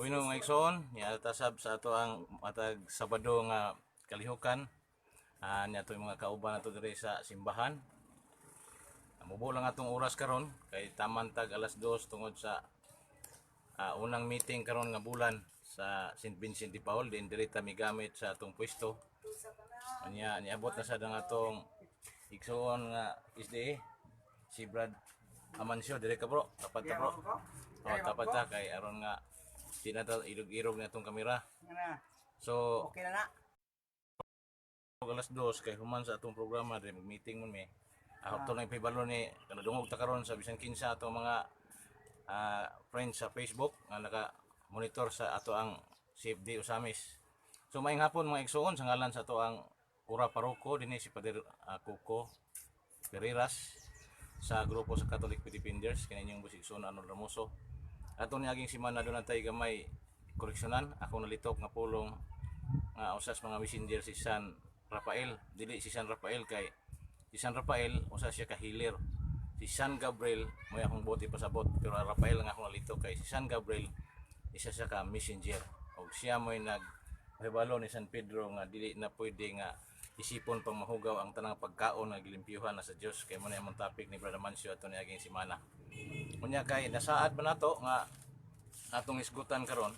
Bueno mga igsoon, tasab sa ato ang matag Sabado nga kalihukan. Niya to mga kauban nato diri sa simbahan. Mubo lang atong oras karon kay taman tag alas 2 tungod sa unang meeting karon nga bulan sa St. Vincent de Paul din diri ta migamit sa atong pwesto. Niabot na sa dang atong igsoon nga SDA si Brad Amancio diri ka bro, tapat ka bro. Tapat ta kay aron nga di na ta irog-irog na itong kamera. So, okay na. Alas 2 kay human sa atong programa din mag-meeting mo mi. Ahop na ipibalo ni kanadungog ta karon sa bisan kinsa atong mga friends sa Facebook nga naka-monitor sa ato ang CFD Usamis. So maayong hapon mga igsoon sa ngalan sa ato ang Ura Paroko dinhi si Pader Cuco Pereiras sa grupo sa Catholic Defenders kaninyong busigson Arnold Ramoso. Ato niaging simana doon natay gamay koreksyonan ako nalitok nga pulong nga usas mga messenger si San Rafael, dili si San Rafael kay si San Rafael usa siya ka healer, si San Gabriel mo akong buti pasabot pero Rafael nga akong nalitok kay si San Gabriel isa siya ka messenger og siya mo'y naghibalo ni San Pedro nga dili na pwede nga isipon pang mahugaw ang tanang pagkaon nga gilimpyuhan na sa Dios kay mo na imong topic ni Brother Mancio ato niaging simana. Unya kay nasaad ba nato nga atong isgutan karon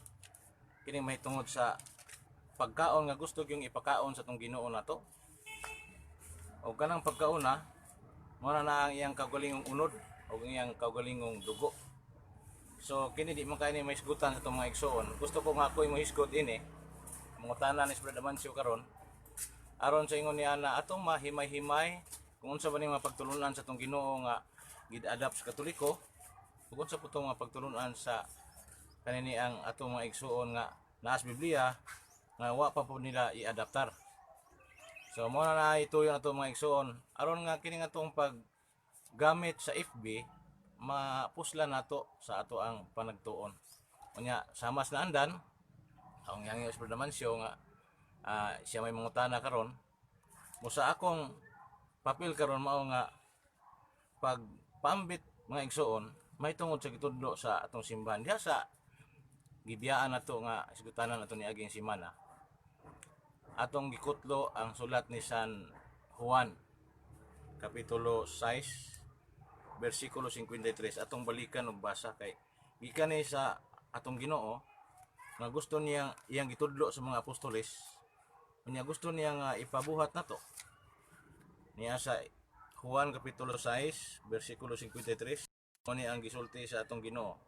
kini mahitungod sa pagkaon nga gusto gyung ipakaon sa atong Ginoo nato. O kanang pagkaon na mo na ang iyang kaugalingong unod o iyang kaugalingong dugo. So kini di man kay ni maisgutan sa atong mga igsoon. Gusto ko nga ako'y mohisgot ini mangutana ni Brother Mancio karon aron sa ingon niya na atong mahimay-himay kung unsa ba ni mga pagtulunan sa atong Ginoo nga gid-adapt sa Katoliko ug unsa po nga pagtulunan sa kanini ang atong mga igsoon nga naas Biblia nga wa pa po nila i-adaptar. So mo na ituyon atong mga igsoon aron nga kini nga atong paggamit sa FB mapuslan nato sa ato ang panagtuon. Unya samas na andan ang yang Brother Mancio nga siya may mangutana karon mo sa akong papel karon mao nga pagpambit mga igsoon may tungod sa gitudlo sa atong simbahan diha sa gibiyaan nato nga isgutanan nato ni aging simana atong gikutlo ang sulat ni San Juan kapitulo 6 bersikulo 53 atong balikan og basa kay gikan ni sa atong Ginoo nga gusto niya iyang gitudlo sa mga apostoles unya gusto niya nga ipabuhat nato niya sa Juan kapitulo 6 bersikulo 53 ni ang gisulti sa atong Ginoo.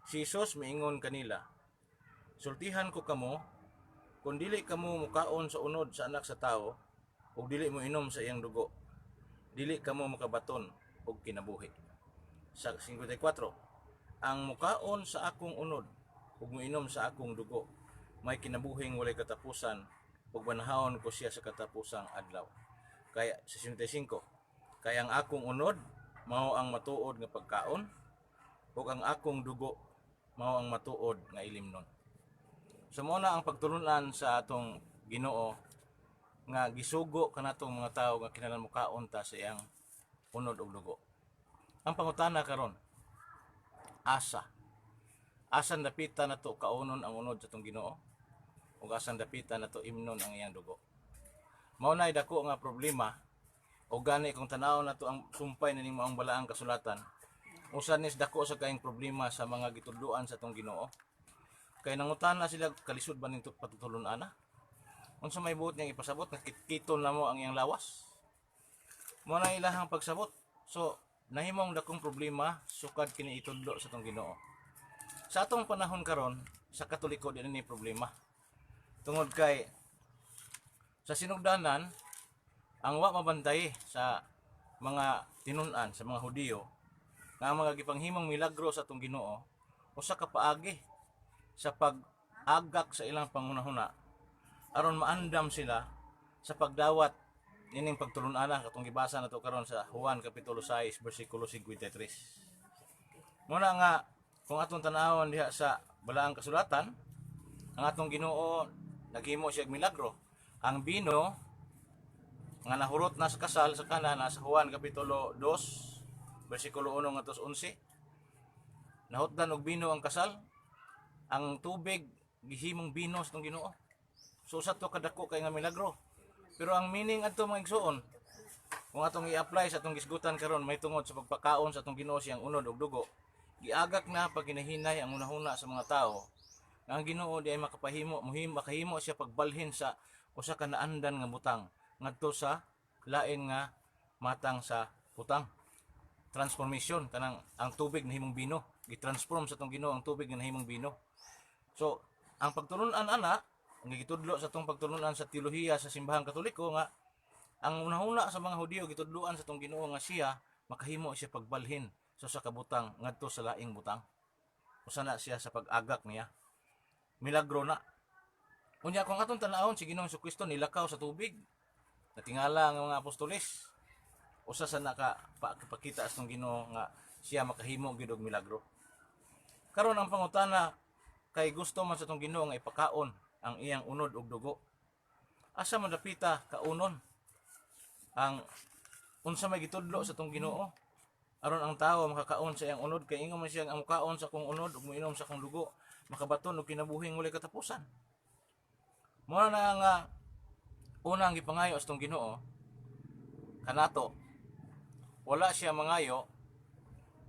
Si Jesus miingon kanila, sultihan ko kamo kung dili kamo mukaon sa unod sa anak sa tao ug dili mo inom sa iyang dugo dili kamo makabaton og kinabuhi. Sa 54 ang mukaon sa akong unod ug moinom sa akong dugo may kinabuhing walay katapusan ug banahawon ko siya sa katapusang adlaw. Kaya sa 65 kaya ang akong unod mao ang matuod nga pagkaon ug ang akong dugo mao ang matuod nga ilimnon. So mao na ang pagtulunan sa atong Ginoo nga gisugo kanatong mga tawo nga kinahanglan mukaon ta sa iyang unod ug dugo. Ang pangutana karon asan dapitan nato kaunon ang unod sa atong Ginoo ug asan dapitan nato imnon ang iyang dugo. Mao nay dako nga problema o gani kung tanaw nato ang sumpay na ning maong balaang kasulatan usa nis dako sa kaayong problema sa mga gitudloan sa atong Ginoo kay nangutana sila kalisod ba ning patutulon ana unsa may buot niyang ipasabot nga kiton na mo ang iyang lawas mo na ilahang pagsabot. So nahimong dakong problema sukad kini itudlo sa atong Ginoo. Sa atong panahon karon sa Katoliko dinhi ni problema tungod kay sa sinugdanan ang wa mabantay sa mga tinun-an sa mga Hudiyo nga mga gipanghimong milagro sa atong Ginoo usa ka paagi sa pag-agak sa ilang pangunahuna aron maandam sila sa pagdawat nining pagtulun-ana katong gibasa nato karon sa Juan kapitulo 6 bersikulo 53. Muna nga kung atong tan-awon diha sa balaang kasulatan ang atong Ginoo naghimo siya og milagro. Ang bino nga nahurot na sa kasal sa kana sa Juan kapitulo 2 bersikulo 1 ngadto 11 nahutdan og bino ang kasal ang tubig gihimong bino sa tong Ginoo. So sa to kadako kay nga milagro. Pero ang meaning adto mga igsoon, kung atong i-apply sa atong gisgutan karon may tungod sa pagpakaon sa atong Ginoo siyang unod ug dugo, giagak na pag ginahinay ang unahuna sa mga tao nga ang Ginoo di ay makahimo siya pagbalhin sa usa ka naandan nga butang ngadto sa lain nga matang sa butang. Transformation kanang ang tubig nahimong bino, gitransform sa atong Ginoo ang tubig nga nahimong bino. So ang pagtulon-an ana ang gitudlo sa atong pagtulon-an sa teolohiya sa simbahang Katoliko nga ang unahuna sa mga Hudiyo gitudloan sa atong Ginoo nga siya makahimo siya pagbalhin sa usa ka butang ngadto sa laing butang. Usa na siya sa pag-agak niya. Milagro na. Unya kung atong tan-awon si Ginoong Jesucristo nilakaw sa tubig. Natingala ang mga apostoles. Usa sa nakapakita sa atong Ginoo nga siya makahimo gyud og milagro. Karon ang pangutana kay gusto man sa atong Ginoo nga ipakaon ang iyang unod ug dugo. Asa man dapita kaunon ang unsa may gitudlo sa atong Ginoo aron ang tawo makakaon sa iyang unod kay ingon man siya ang mukaon sa akong unod ug moinom sa akong dugo makabaton og kinabuhing walay katapusan. Mao na nga unang gipangayo sa atong Ginoo kanato wala siya mangayo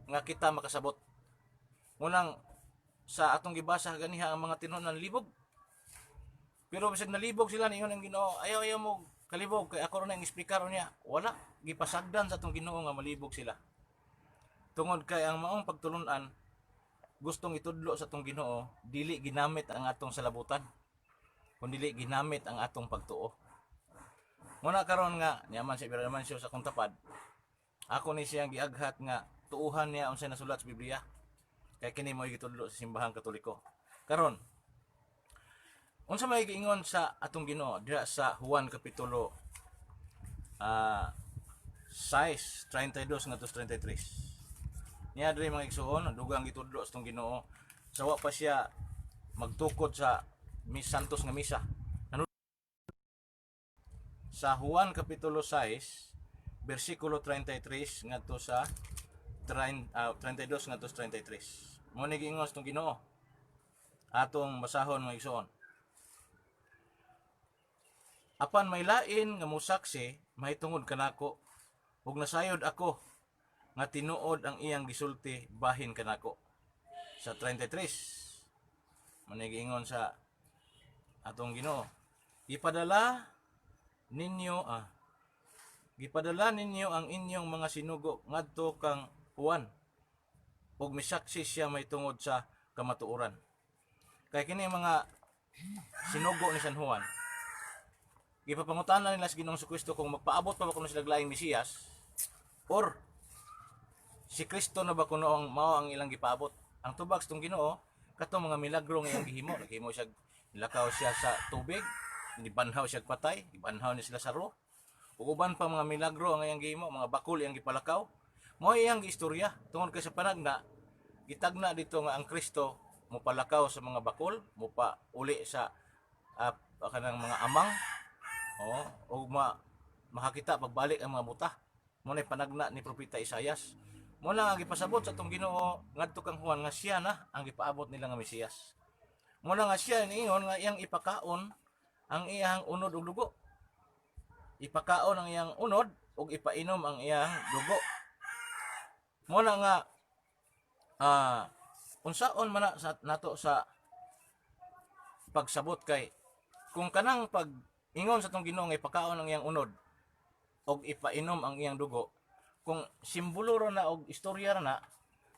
nga kita makasabot. Munang sa atong gibasa ganiha ang mga tinunan libog. Pero bisag nalibog sila ningon ang Ginoo, ayaw mo kalibog kay ako ron ang explicar niya. Wala gipasagdan sa atong Ginoo nga malibog sila. Tungod kay ang maong pagtulunan gustong itudlo sa atong Ginoo, dili ginamit ang atong salabutan. Kundi ginamit ang atong pagtuo. Muna karon nga niyaman si Ibrahim siya sa akong tapad. Ako ni siyang giaghat nga tuuhan niya unsay nasulat sa Biblia. Kay kini mo gitudlo sa simbahang Katoliko. Karon unsa may giingon sa atong Ginoo diha sa Juan kapitulo 6:32 ngadto 33. Niya diri mga igsoon, dugang gitudlo sa atong Ginoo. Sawa pa siya magtukod sa Santos nga misa. Sa Juan kapitulo 6 bersikulo 33 ngadto sa 32 ngadto 33. Mo ni giingon sa atong Ginoo. Atong basahon mga igsoon. Apan may lain nga musaksi mahitungod kanako ug nasayod ako nga tinuod ang iyang gisulti bahin kanako. Sa 33 manigingon sa atong Ginoo, gipadala ninyo ang inyong mga sinugo ngadto kang Juan ug misaksi siya mahitungod sa kamatuoran. Kay kini mga sinugo ni San Juan gipapangutanan nila sa Ginoong Jesucristo kung magpaabot pa ba kuno sila laing Mesiyas or si Kristo na ba kuno ang mao ang ilang gipaabot. Ang tubag sa Ginoo katong mga milagro nga iyang gihimo, naghimo siya nilakaw siya sa tubig, nibanhaw siya patay, gibanhaw ni sila sa ro. Ug uban pa mga milagro ang iyang gihimo, mga bakul iyang gipalakaw. Mao iyang istorya tungod kay sa panagna gitagna dito nga ang Kristo mopalakaw sa mga bakul, mopa uli sa kanang mga amang. O makakita pagbalik ang mga buta. Muna panagna ni propeta Isaias. Muna nga gipasabot sa atong Ginoo ngadto kang Juan nga siya na ang gipaabot nila nga Mesiyas. Muna nga siya niingon nga iyang ipakaon ang iyang unod ug dugo. Ipakaon ang iyang unod ug ipainom ang iyang dugo. Muna nga unsaon man nato sa pagsabot kay kung kanang pag ingon sa atong Ginoo nga ipakaon ang iyang unod og ipainom ang iyang dugo, kung simbolo ra na og istorya ra na,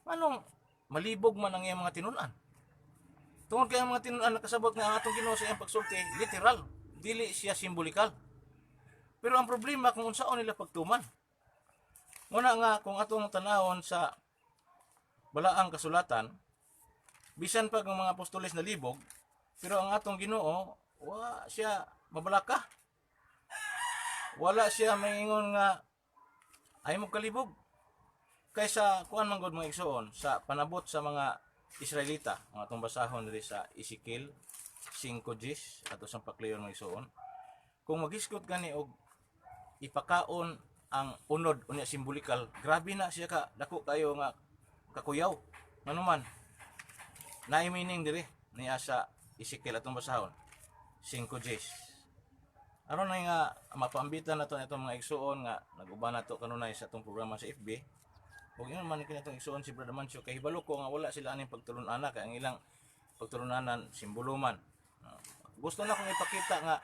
anong malibog man ang iyang mga tinunan. Tungod kay ang mga tinunan nakasabot nga ang atong Ginoo sa iyang pagsulti literal, dili siya simbolikal. Pero ang problema kung unsaon nila pagtuman. Muna nga kung atong tanawon sa balaang kasulatan, bisan pag ang mga apostoles na libog, pero ang atong Ginoo wa siya mabalaka. Wala siya maingon nga ay mo kalibog. Kaysa kuan man gud mga igsoon sa panabot sa mga Israelita, ang atong basahon diri sa Ezekiel 5:10 ato sa pakleyon mga igsoon. Kung magiskot gani og ipakaon ang unod unya simbolikal, grabe na siya ka dako kayo nga kakuyaw. Ano man? Naay meaning diri. niya sa Ezekiel atong basahon 5:10. Aron na nga mapaambitan nato itong mga igsuon nga nag-uban nato kanunay sa atong programa sa FB. Ug yun man kini itong igsuon si Brother Mancio kay hibalo ko nga wala sila aning pagtulon-ana kay ang ilang pagtulunanan simbolo man. Gusto na kong ipakita nga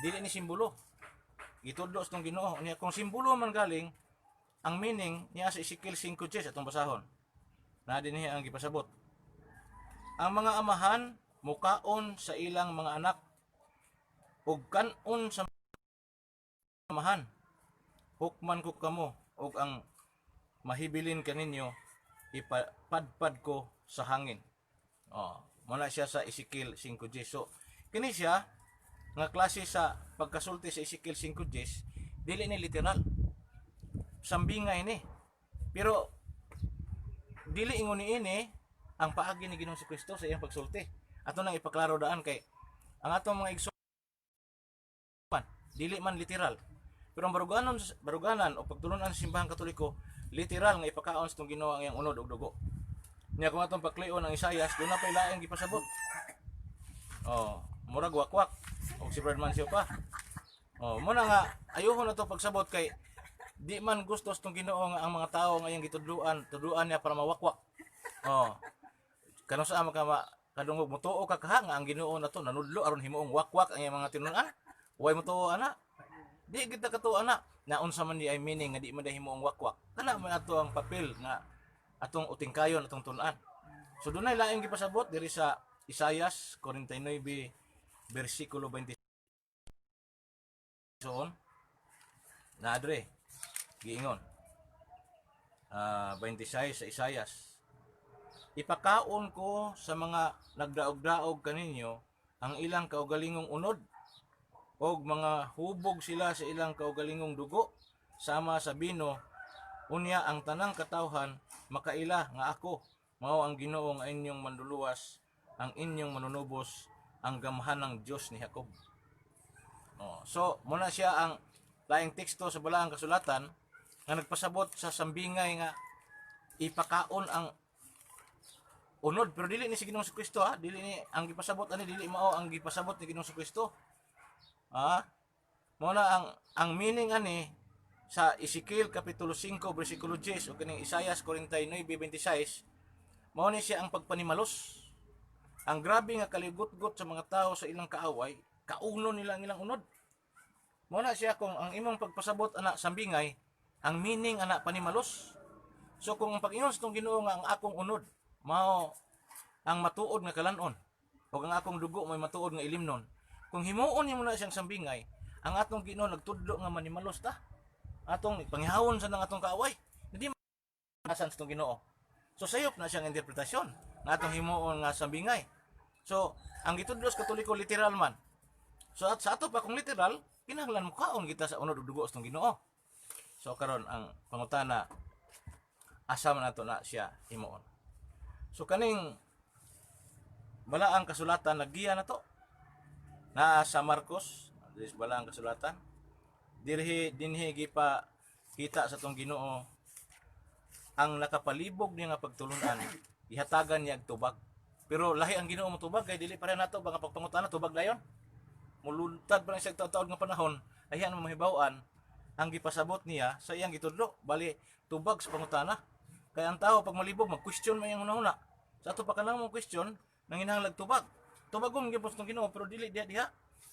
dili ni simbolo. Gitudlo sa itong Ginoo niya kung simbolo man galing ang meaning niya sa Ezekiel 5:10 atong basahon. Na dinhi ang gipasabot. Ang mga amahan mukaon sa ilang mga anak ug kanon sa amahan. Hukman ko kamo ug ang mahibilin kaninyo ipadpad ko sa hangin. Muna siya sa Ezekiel 5:10. So, kini siya nga klase sa pagkasulti sa Ezekiel 5:10, dili ni literal. Sambingay ni. Pero dili ingon niini ang paagi ni Ginoong Kristo sa iyang pagsulti. Ato nang ipaklaro daan kay ang atong mga igsoon dili man literal. Pero ang baruganan o pagtulunan sa simbahang Katoliko, literal nga ipakaon sa itong Ginoo ang iyang unod ug dugo. Nya kung atong paklion ang Isaias, doon na pa'y laing gipasabot. Murag wakwak. O si Brad Mancio pa. Muna nga, ayuhon na ito pagsabot kay di man gusto sa itong Ginoo nga ang mga tao nga iyang tudluan niya para mawakwak. Kanong sa kadungog mo tuo ka kaha nga ang Ginoo na to nanudlo aron himuong wakwak ang iyang mga tinunan. Way mo tuo ana. Di kita katuo ana. Naunsa man di ay meaning nga di man himuong wakwak. Kana man ato ang papel nga atong utingkayon atong tun-an. So dunay laing gipasabot diri sa Isaias 49 bersikulo 20. So na adre giingon 26 sa Isaias, ipakaon ko sa mga nagdaog-daog kaninyo ang ilang kaugalingong unod og mga hubog sila sa ilang kaugalingong dugo sama sa bino, unya ang tanang katawhan makaila nga ako mao ang Ginoo nga inyong manduluwas, ang inyong manunubos, ang gamhanang Dios ni Jacob. So muna siya ang laing teksto sa balaang kasulatan nga nagpasabot sa sambingay nga ipakaon ang unod, pero dili ni si Ginoong Kristo dili ni ang gipasabot ani, dili mao ang gipasabot ni Ginoong Kristo. Muna ang meaning ani sa Ezekiel kapitulo 5 bersikulo 10 o kining Isaias 49:26, mao ni siya ang pagpanimalos. Ang grabe nga kaligot-got sa mga tao sa ilang kaaway, kauno nila ang ilang unod. Mao na siya kung ang imong pagpasabot ana sambingay, ang meaning ana panimalos. So kung ang pag-ingon sa Ginoo nga ang akong unod mao ang matuod nga kalanon o ang akong dugo may matuod nga ilimnon, kung himuon niyo na siyang sambingay, ang atong Ginoo nagtudlo nga manimalos ta. Atong panghihawon sa nang atong kaaway. Hindi masan sa Ginoo. So sayop na siyang interpretasyon nga atong himuon nga sambingay. So ang gitudlo sa Katoliko literal man. So at sa ato pa kung literal, kinahanglan mo kaon kita sa unod ug dugo sa Ginoo. So karon ang pangutana, asa man nato na siya himuon. So kaning balaang kasulatan naggiya na to na sa Marcos, dis balaang kasulatan dinhi gipa kita sa tong Ginoo ang nakapalibog niya nga pagtulunan, ihatagan niya og tubag. Pero lahi ang Ginoo mo tubag kay dili para nato mga pagpangutana tubag dayon. Muluntad pa lang siya taon nga panahon, ayan mo mahibaw-an ang gipasabot niya sa iyang gitudlo, bali tubag sa pangutana. Kaya ang tao pag malibog mag-question man yang una-una. Sa ato pa kanang mo question nanginahanglag tubag. Tubagom gyud sa Ginoo pero dili diha.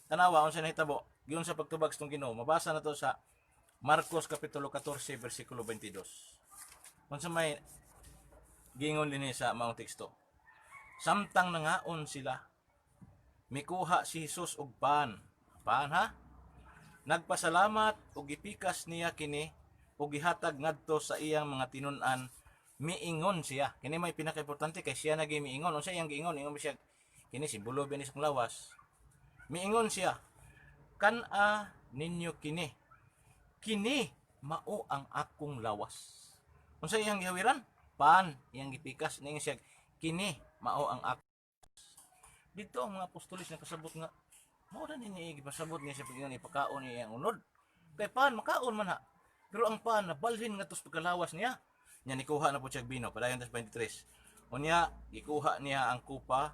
Tanawa unsa nahitabo giun sa pagtubag sa Ginoo. Mabasa na to sa Marcos kapitulo 14 bersikulo 22. Unsa may gingon dinhi sa maong teksto. Samtang nangaon sila, mikuha si Jesus og pan. Pan nagpasalamat ug gipikas niya kini ug gihatag ngadto sa iyang mga tinun-an. Miingon siya. Kini may pinaka-importante kay siya naging miingon. Unsa iyang giingon? Ingon siya kini simbolo binis ang lawas. Miingon siya, kana ninyo kini. Kini mao ang akong lawas. Unsa iyang gihawiran? Pan iyang gipikas. Ningon siya, kini mao ang akong. Dito ang mga apostolis na kasabot nga, mao na ninyo gipasabot niya sa pagingon ipakaon niya ang unod. Kay pan makaon man pero ang pan nabalhin nga tos pagkalawas niya. Nya nikuha na po siya bino, padayon tas 23. Unya gikuha niya ang kupa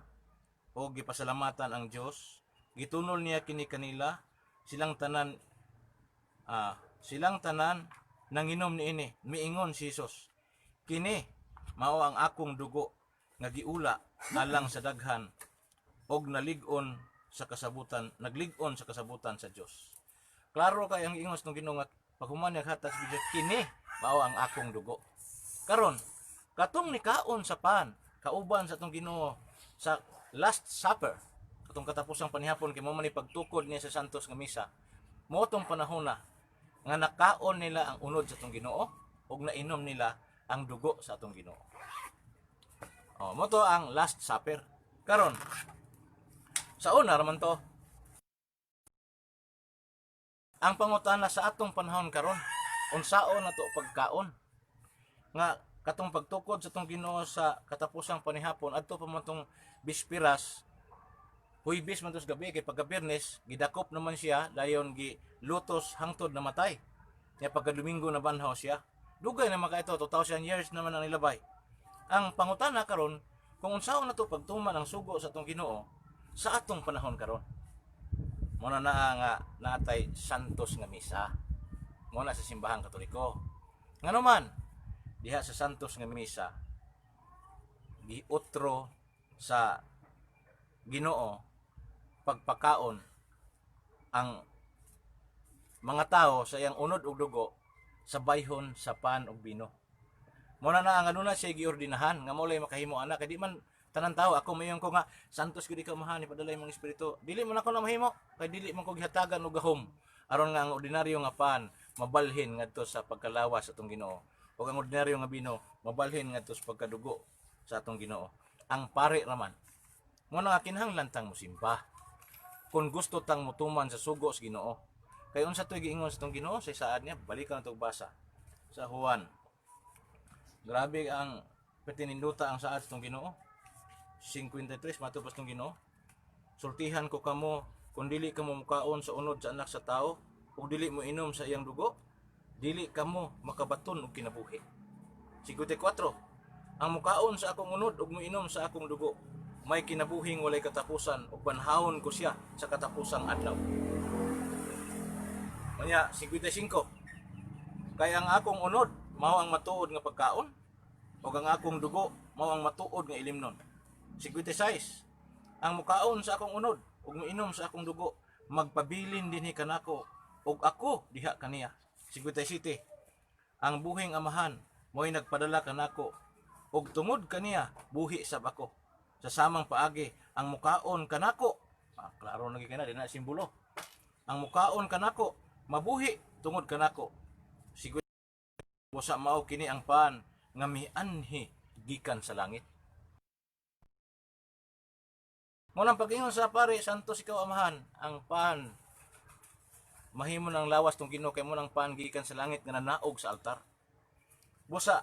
o gipasalamatan ang Dios, gitunol niya kini kanila, silang tanan nanginom niini. Miingon si Jesus, kini mao ang akong dugo nga giula alang sa daghan og nagligon sa kasabutan sa Dios. Klaro kay ang ingos ng Ginoo nga paghuman niya hatas bidyat, kini mao ang akong dugo. Karon katong nikaon sa pan kauban sa atong Ginoo sa Last Supper, katong katapusang panihapon kay mo man pagtukod niya sa santos nga misa, mo tong panahon na nga nakaon nila ang unod sa atong Ginoo ug nainom nila ang dugo sa atong Ginoo. Mo to ang Last Supper. Karon sa una raman to ang pangutana sa atong panahon karon, unsaon nato pagkaon nga katong pagtukod sa atong Ginoo sa katapusang panihapon adto pa man tong bispiras, Huwebes man tos gabi kay pagka Biyernes gidakop naman siya dayon gilutos hangtod namatay. Kaya pagka Domingo na banhaw siya. Dugay na maka ito 2000 years naman ang nilabay. Ang pangutana karon kung unsaon nato pagtuman ang sugo sa atong Ginoo sa atong panahon karon. Muna na nga natay santos nga misa. Muna sa simbahang Katoliko. Nganuman diha sa santos nga misa giutro sa Ginoo pagpakaon ang mga tao sa iyang unod ug dugo sa bayhon sa pan ug bino. Muna na ang anuna siya giordinahan nga maulay makahimo ana kay di man tanan tao ako mayon ko nga santos gid ka mahani padalay mga espiritu. Dili man ako na mahimo kay dili man ko gihatagan og gahom aron nga ang ordinaryo nga pan mabalhin ngadto sa pagkalawas sa atong Ginoo. Ug ang ordinaryo nga bino mabalhin ngadto sa pagkadugo sa atong Ginoo. Ang pare raman muna nga kinahanglan tang mosimba kung gusto tang mutuman sa sugo sa Ginoo. Kay unsa toy giingon sa atong Ginoo sa saad niya, balikan natong basa sa Juan. Grabe ang petininduta ang saad sa atong Ginoo. 53 mato pas atong Ginoo. Sultihan ko kamo kung dili kamo mukaon sa unod sa anak sa tao ug dili mo inom sa iyang dugo, dili kamo makabaton og kinabuhi. 54 ang mukaon sa akong unod ug moinom sa akong dugo, may kinabuhing walay katapusan ug banhawon ko siya sa katapusang adlaw. Kanya 55 kay ang akong unod mao ang matuod nga pagkaon ug ang akong dugo mao ang matuod nga ilimnon. 56 ang mukaon sa akong unod ug moinom sa akong dugo, magpabilin dinhi kanako ug ako diha kaniya. 57 ang buhing amahan mo'y nagpadala kanako ug tungod kaniya buhi sab ako. Sa samang paagi ang mukaon kanako, klaro na gid na simbolo. Ang mukaon kanako mabuhi tungod kanako. Siguro busa mao kini ang pan nga mianhi gikan sa langit. Munang pag-ingon sa pare santos ikaw amahan, ang pan mahimo ng lawas tong Ginoo kay munang pan gikan sa langit nga nanaog sa altar. Busa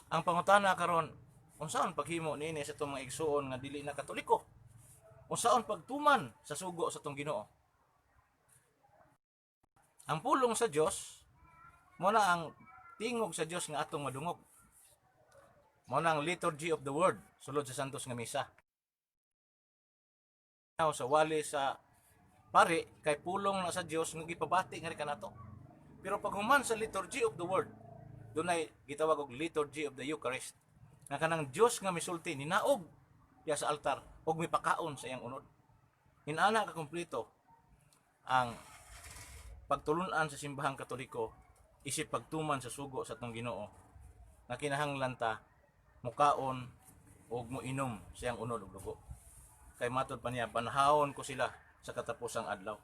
ang pangutana karon, unsaon paghimo niini sa itong mga igsuon nga dili na Katoliko? Unsaon pagtuman sa sugo sa itong Ginoo? Ang pulong sa Dios mo na ang tingog sa Dios nga atong madungog. Mo na ang liturgy of the word sulod sa santos nga misa. Sa wali sa pare kay pulong na sa Dios nga gipabati nga kanato. Pero pag human sa liturgy of the word, dunay gitawag og liturgy of the Eucharist. Nga kanang Dios nga misulti ninaog diya sa altar ug mipakaon sa iyang unod. Inana ka kumpleto ang pagtulun-an sa simbahang Katoliko isip pagtuman sa sugo sa atong Ginoo nga kinahanglan ta mukaon ug moinom sa iyang unod ug dugo. Kay matod pa niya, panahawon ko sila sa katapusang adlaw.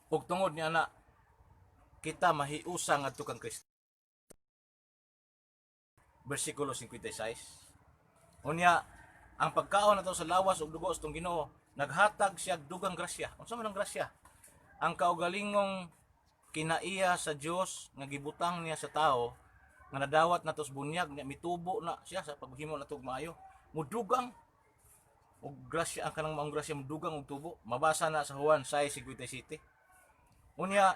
Ug tungod niya na kita mahiusa ngadto kang Kristo. Versikulo 56. Unya, ang pagkaon nato sa lawas ug dugo sa atong Ginoo, naghatag siya dugang grasya. Unsa man ang grasya? Ang kaugalingong kinaiya sa Dios nga gibutang niya sa tao nga nadawat nato sa bunyag niya, mitubo na siya sa paghimo nato og maayo. Mudugang og grasya, ang kanang maong grasya mudugang og tubo. Mabasa na sa Juan 6:57. Unya,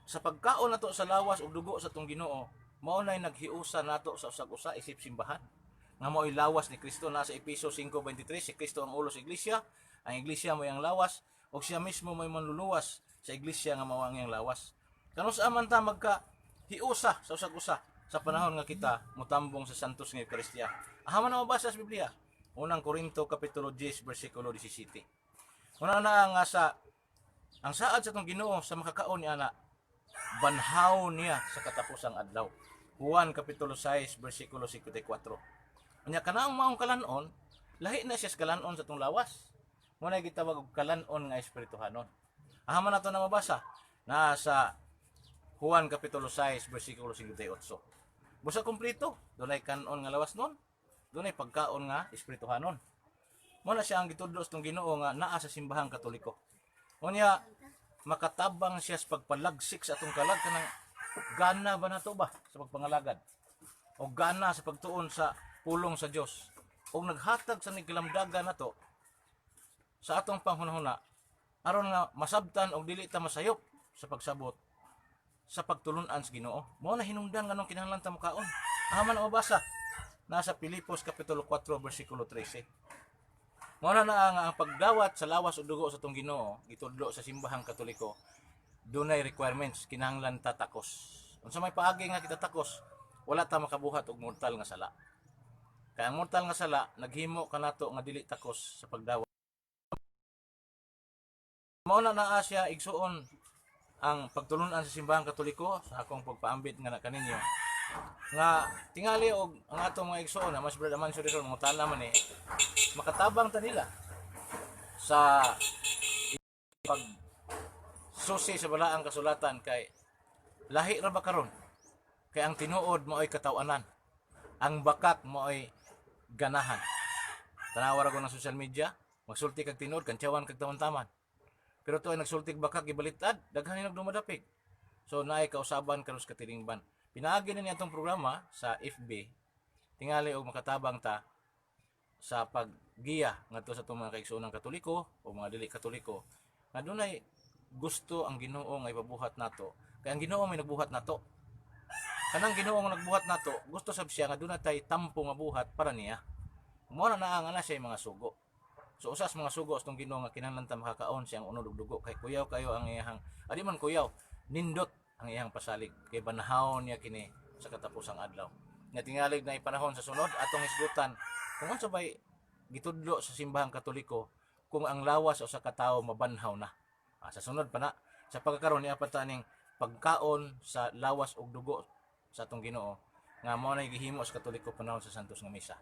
sa pagkaon nato sa lawas ug dugo sa atong Ginoo, mao nay naghiusa nato sa usag-usa isip simbahan nga mo'y lawas ni Kristo. Nasa Efeso 5:23, si Kristo ang ulo sa iglesia, ang iglesia mo'y ang lawas, o siya mismo mo'y manluluwas sa iglesia nga mao ang iyang lawas. Kanus aman ta magka hiusa sa usag-usa sa panahon nga kita mutambong sa santos nga Eucharistia. Ahaman na mabasa sa Biblia. Unang Korinto kapitulo 10 bersikulo 17. Una na nga ang saad sa tong Ginoo sa makakaon ni ana banhaw niya sa katapusang adlaw. Juan kapitulo 6 bersikulo 54. Unya kanaang maong kalanon, lahi na siya sa kalanon sa tong lawas. Muna gitawag og kalanon nga espirituhanon. Ahaman nato na mabasa nasa Juan kapitulo 6 bersikulo 58. Busa kompleto, dunay kanon nga lawas nun, dunay pagkaon nga espirituhanon. Muna siya ang gitudlo sa tong Ginoo nga naa sa simbahang Katoliko. Unya makatabang siya sa pagpalagsik sa atong kalag kanang gana ba nato ba sa pagpangalagad o gana sa pagtuon sa pulong sa Dios o naghatag sa niglamdagan nato sa atong panghunahuna aron nga masabtan og dili ta masayop sa pagsabot sa pagtulun-an sa Ginoo. Mao na hinungdan nganong kinahanglan ta mukaon. Aman ang mabasa nasa Pilipos kapitulo 4 bersikulo 13. Mao na ang pagdawat sa lawas o dugo sa tong Ginoo gitudlo sa simbahang Katoliko dunay requirements, kinahanglan ta takos. Unsa may paagi nga kita takos, wala ta makabuhat og mortal nga sala. Kaya ang mortal nga sala naghimo kanato nga dili takos sa pagdawat. Mao na naa siya igsuon ang pagtulunan sa simbahang Katoliko sa akong pagpaambit nga na kaninyo. Nga tingali og ang atong mga igsuon na mas brother man sure mo tala man makatabang ta nila sa pag susi sa balaang kasulatan kay lahi ra ba karon kay ang tinuod mo ay katawanan, ang bakak mo ay ganahan. Tanawa ra ko ng social media, magsulti kag tinuod kantyawan kag taman-taman. Pero to ay nagsulti bakak gibalitad, daghan ni nagdumadapig. So naay kausaban karon sa katilingban. Pinaagi na niya itong programa sa FB, tingali og makatabang ta sa paggiya ngadto sa itong mga kaigsuonang Katoliko o mga dili Katoliko nga dunay gusto ang Ginoo nga ipabuhat nato. Kaya ang Ginoo may nagbuhat nato. Kanang Ginoo nga nagbuhat nato, gusto sab siya nga dunay tay tampo nga buhat para niya. Mao na ang ana siya mga sugo. So usas mga sugo sa itong Ginoo nga kinahanglan ta makakaon siyang unod ug dugo kay kuyaw kayo ang iyang adi man kuyaw nindot ang iyang pasalig kay banahawon niya kini sa katapusang adlaw. Nga tingalig na ipanahon sa sunod atong isgutan kung unsa bay gitudlo sa simbahang Katoliko kung ang lawas o sa katawo mabanhaw na. Sa sunod pa na sa pagkakaroon ni apat taning pagkaon sa lawas ug dugo sa atong Ginoo nga mao na gihimo sa Katoliko panahon sa Santos nga Misa.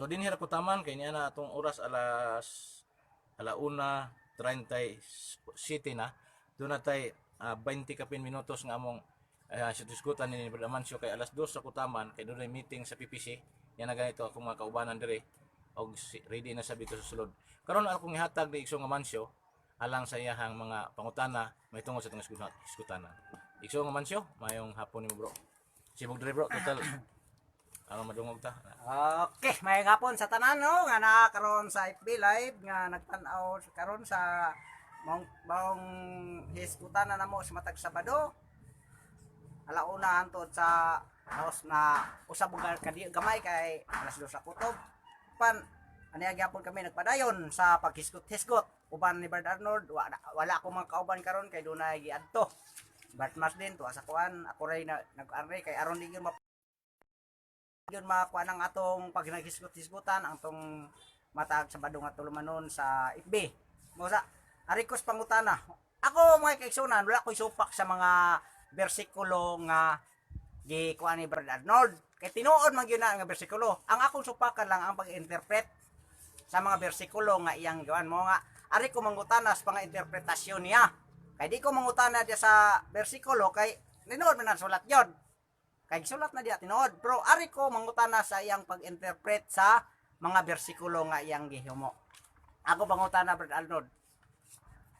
So dinhi ra ko taman kay niya na atong oras alas 1:37 na. Doon natay 20 kapin minutos nga among diskutan ni Brother Amancio kay alas 2 sa kutaman kay doon meeting sa PPC. Yan na ganito akong mga kaubanan dire og ready na sabi ko sa sulod. Karon akong ihatag ni Igsong Amancio alang sa iyahang mga pangutana may tungod sa itong iskutanan. Igsong Amancio, mayong hapon nimo bro. Sibog dire bro, total aron madungog ta. Okay, may hapon sa tanan no nga nakakaroon sa FB live nga nagtan-aw karon sa maong hiskutan na mo sa matag Sabado. Alauna hantod sa house na usab ug gamay kay alas 2 sa kutob. Pan ani gyapon kami nagpadayon sa paghiskot-hiskot uban ni Brad Arnold wala akong mga kauban karon kay dunay giadto. Bart Mas din tuwa sa kuan ako ray nag-array kay aron di yun makuha ng atong pag naghiskot-hiskutan ang tong matag Sabado nga tulumanon sa FB. Mosa arikos pangutana. Ako mga kaigsunan wala ko supak sa mga bersikulo nga gikuha ni Brad Arnold. Kay tinuod man gyud na nga bersikulo. Ang akong supakan lang ang pag-interpret sa mga bersikulo nga iyang gawan mo nga ari ko mangutana sa mga interpretasyon niya. Kay di ko mangutana dia sa bersikulo kay tinuod man ang sulat yon. Kay sulat na dia tinuod. Pero ari ko mangutana sa iyang pag-interpret sa mga bersikulo nga iyang gihimo. Ako pangutana Brad Arnold.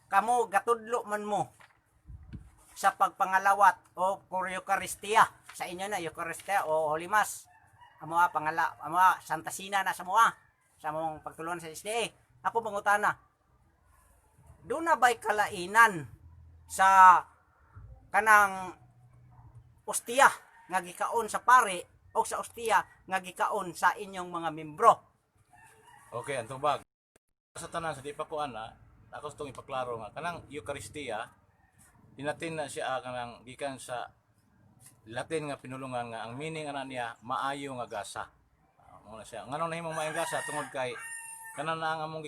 Kamo gatudlo man mo sa pagpangalawat o Eucharistia sa inyo na Eucharistia o Holy Mass amo Santa Sina na sa mong pagtulungan sa SDA. Ako pangutana doon na ba'y kalainan sa kanang ostia nga gikaon sa pare o sa ostiya nga gikaon sa inyong mga membro. Okay, ang tubag. Sa tanan sa di pa ko ana, ako itong ipaklaro nga kanang Eucharistia dinatin na siya kanang gikan sa Latin nga pinulungan nga ang meaning ana niya maayo nga gasa. Mao na siya. Nganong nahimong maayong gasa tungod kay kanan na ang among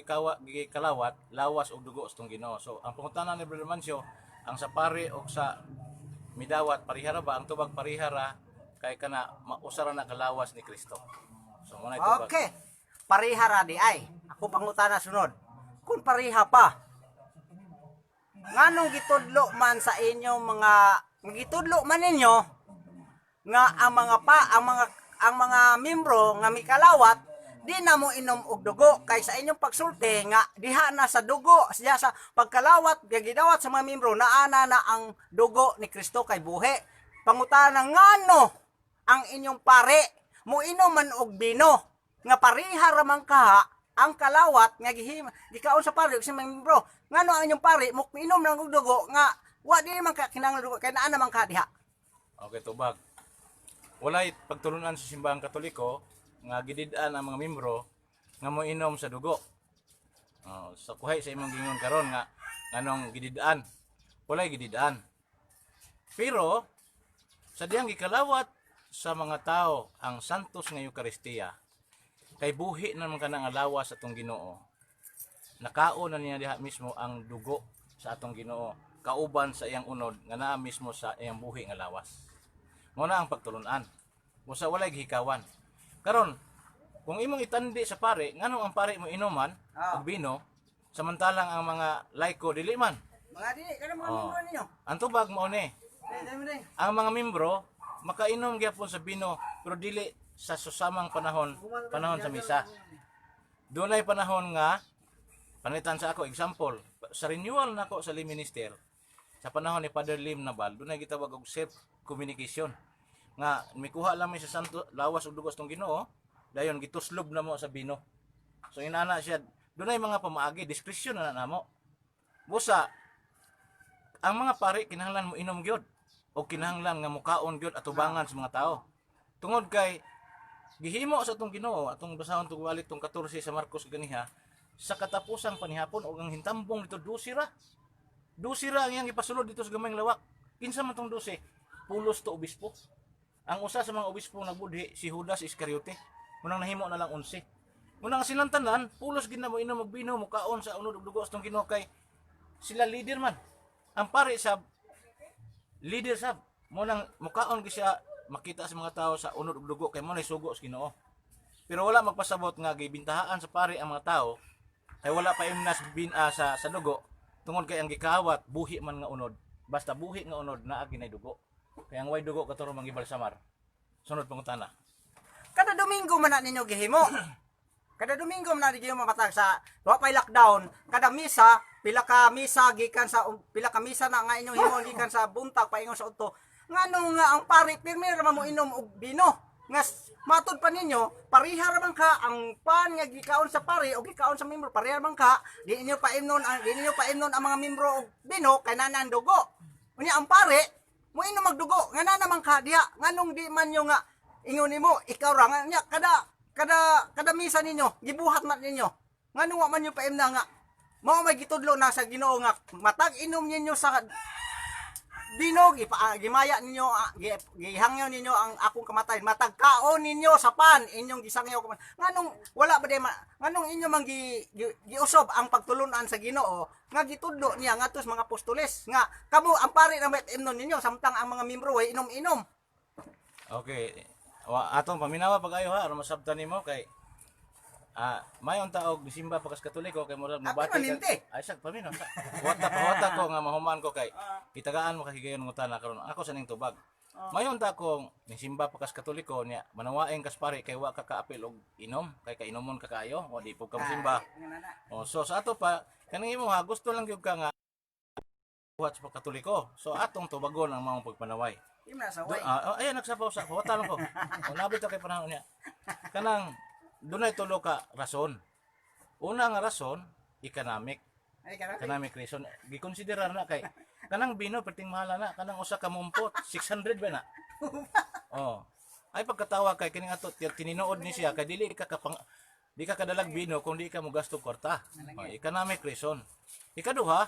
gikalawat lawas og dugo sa tong Ginoo. So ang pangutanan ni Brother Mancio ang sa pare o sa midawat parihara ba ang tubag parihara kay kana mausara na kalawas ni Kristo. So mo na tubag. Okay. Parihara di ay. Ako pangutana sunod. Kung pariha pa, nganong gitudlo man sa inyong mga gitudlo man ninyo nga ang mga membro nga mikalawat di na mo inom og dugo kay sa inyong pagsulti nga diha na sa dugo siya sa pagkalawat gidawat sa mga membro naana na ang dugo ni Kristo kay buhi. Pangutana ngano ang inyong pare mo inom man og bino nga pariha ramang ka ang kalawat nga gikaon sa pare sa mga membro ngano ang inyong pare mo inom ng dugo nga wa di man ka kinahanglan dugo kay naa naman ka diha. Okay, tubag. Walay pagtulunan sa simbahang Katoliko nga gidid-an ang mga membro nga mo inom sa dugo. Sa kuhay sa imong gingon karon nga nganong gidid-an. Walay gidid-an. Pero sa diyang gikalawat sa mga tao ang santos nga Eucharistia kay buhi naman kanang alawas sa atong Ginoo. Nakaon na niya diha mismo ang dugo sa atong Ginoo kauban sa iyang unod nga naa mismo sa iyang buhi nga lawas. Mao na ang pagtulunan. Busa walay gihikawan. Karon kung imong itandi sa pare, nganong ang pare mo inuman og bino samantalang ang mga laiko dili man. Mga dili kanang mga membro ninyo. Ang tubag mao ni. Ang mga membro makainom gyapon sa bino pero dili sa susamang panahon sa misa. Dunay panahon nga panitan sa ako example sa renewal nako sa Lim Minister sa panahon ni Father Lim Nabal dunay gitawag og self communication nga mikuha lang mi sa santo lawas ug dugo sa tong Ginoo dayon gituslob na mo sa bino. So inana siya dunay mga pamaagi diskresyon na namo. Busa ang mga pare kinahanglan mo inom gyud o kinahanglan nga mukaon gyud atubangan sa mga tao. Tungod kay gihimo sa atong Ginoo atong basahon tug balik tong 14 sa Marcos ganiha sa katapusang panihapon og ang hintambong dito 12 ra. 12 ra ang iyang ipasulod dito sa gamayng lawak. Kinsa man tong 12? Pulos to obispo. Ang usa sa mga obispo nagbudhi si Judas Iscariote. Munang nahimo na lang 11. Munang silang tanan pulos gid na mo inom og bino mukaon sa unod ug dugo sa atong Ginoo kay sila leader man. Ang pare sab leader sab mo nang mukaon gyud siya makita sa mga tao sa unod ug dugo kay mo nay sugo sa Ginoo. Pero wala magpasabot nga gibintahaan sa pare ang mga tao kay wala pa imnas sa dugo tungod kay ang gikawat buhi man nga unod. Basta buhi nga unod naa ginay dugo. Kay ang way dugo katuro mangibalsamar. Sunod pangutana. Kada Domingo man na ninyo gihimo. Kada Domingo man na ninyo mamatag sa wa pay lockdown, kada misa, pila ka misa na nga inyong himo gikan sa buntag paingon sa udto. Ngano nga ang pare pirmi ra mo inom og bino. Nga matud pa ninyo, pariha ra man ka ang pan nga gikaon sa pare o gikaon sa membro, pariha ra man ka, di ninyo paimnon ang mga membro og bino kay nanan dugo. Unya ang pare mo inom mag dugo, nga na naman ka diha, nganong di man nyo nga ingon nimo ikaw ra nga kada misa ninyo gibuhat man ninyo. Nganong wa man nyo paimna nga mao may gitudlo na sa Ginoo nga matag inom ninyo sa bino gimaya ninyo gihangyo ninyo ang akong kamatay matag kaon ninyo sa pan inyong gisangyaw nganong wala ba day nganong inyo man giusob ang pagtulunan sa Ginoo nga gitudlo niya ngadto sa mga apostoles nga kamo ang pare na met imnon ninyo samtang ang mga membro ay inom-inom. Okay. Atong paminawa pag-ayo ha aron masabtan nimo kay mayon ta og Disimba pagkas Katoliko kay murag mabati ay sak paminaw sa wata ko nga mahuman ko kay kitagaan mo kahigayon ngutan karon ako sa ning tubag. Mayon ta kong Disimba pagkas Katoliko niya manawaeng kas pare kay wa ka kaapil og inom kay kainomon ka kaayo o di pug ka simba. So sa ato pa kaning imo ha gusto lang gyud ka nga buhat sa Katoliko. So atong tubagon ang mga pagpanaway. Ayan nagsapaw sa wata lang ko. Unabit kay panahon niya. Kanang dunay tulo ka rason. Una nga rason, economic. Economic reason. Gikonsiderar na kay kanang bino perting mahal na kanang usa ka mumpot 600 ba na. Oh. Ay pagkatawa kay kining ato tinuod ni siya kay di ka kadalag bino kung di ka mo gasto kwarta. Economic reason. Ikaduha,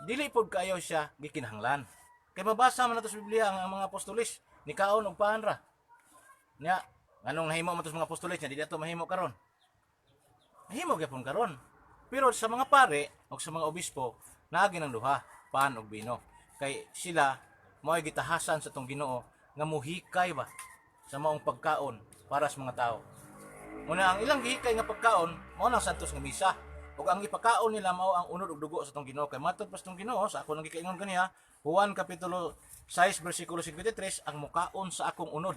dili pod kaayo siya gikinahanglan. Kay mabasa man nato sa Biblia ang mga apostolis ni kaon og paan ra. Nya anong nahimo man tos mga apostolis nya dili ato mahimo karon. Mahimo gyapon karon. Pero sa mga pare o sa mga obispo naagi ng duha, paan og bino. Kay sila mo'y gitahasan sa tong Ginoo nga muhikay ba sa maong pagkaon para sa mga tao. Muna ang ilang gihikay nga pagkaon mao nang santos nga misa. Ug ang ipakaon nila mao ang unod ug dugo sa tong Ginoo. Kay matud pas tong Ginoo sa ako nang gikaingon kaniya, Juan kapitulo 6 bersikulo 53, ang mukaon sa akong unod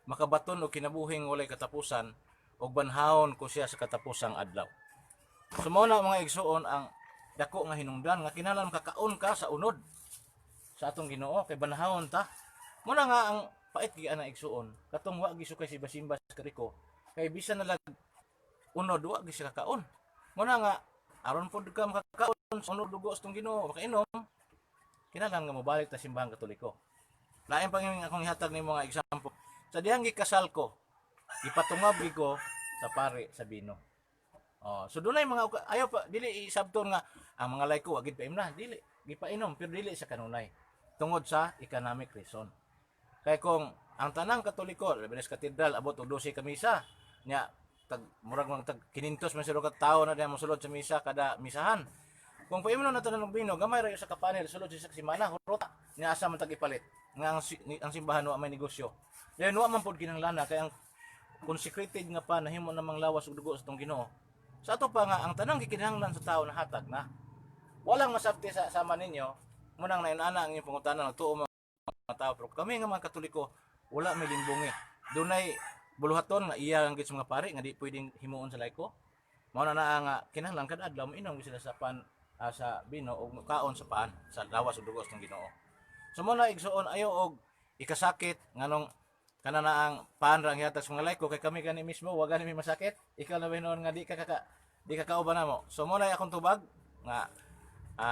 makabaton og kinabuhing walay katapusan ug banhawon ko siya sa katapusang adlaw. So mao na mga igsuon ang dako nga hinungdan nga kinahanglan kakaon ka sa unod sa atong Ginoo kay banhawon ta. Muna nga ang pait gi ana igsuon katong wa gisukay si basimba sa kariko kay bisan na lag unod wa gi siya kakaon. Muna nga aron pod ka makakaon sa unod dugo sa atong Ginoo makainom kinahanglan nga mobalik ta simbahang Katoliko. Lain pang yung akong ihatag ni mga example. Sa dihang gikasal ko, ipatungab ko sa pare sa bino. Oh, so dunay mga ayaw pa dili isabton nga ang mga layko wagid pa imna, dili gipainom pero dili sa kanunay. Tungod sa economic reason. Kay kung ang tanang Katoliko, Labinas Katedral abot og 12 ka misa, nya murag mang tag 500 man sila ka tawo na diyan mosulod sa misa kada misahan. Kung paimnon na tanang bino, gamay ra sa kapanel sulod sa semana, hurota nya asa man tag ipalit nga ang simbahan wa may negosyo. Dahil wa man pod kinahanglan kay ang consecrated nga pa nahimo namang lawas og dugo sa tong Ginoo. Sa ato pa nga ang tanang gikinahanglan sa tawo na hatag na. Walang masabti sa sama ninyo, munang nainana ang inyong pangutanan nagtuo mga tao pero kami nga mga Katoliko wala may limbungi. Dunay buluhaton nga iya ang gid sa mga pare nga di pwedeng himuon sa layko. Mao na nga kinahanglan kada adlaw mainom sila sa sa bino og kaon sa paan sa lawas ug dugo sa tong Ginoo. So mo na igsuon ayo og ikasakit nganong kana na ang paan ra ang yatag sa mga layko kay kami gani mismo wa gani may masakit. Ikaw na binuon nga di ka kauban namo. So mo na akong tubag nga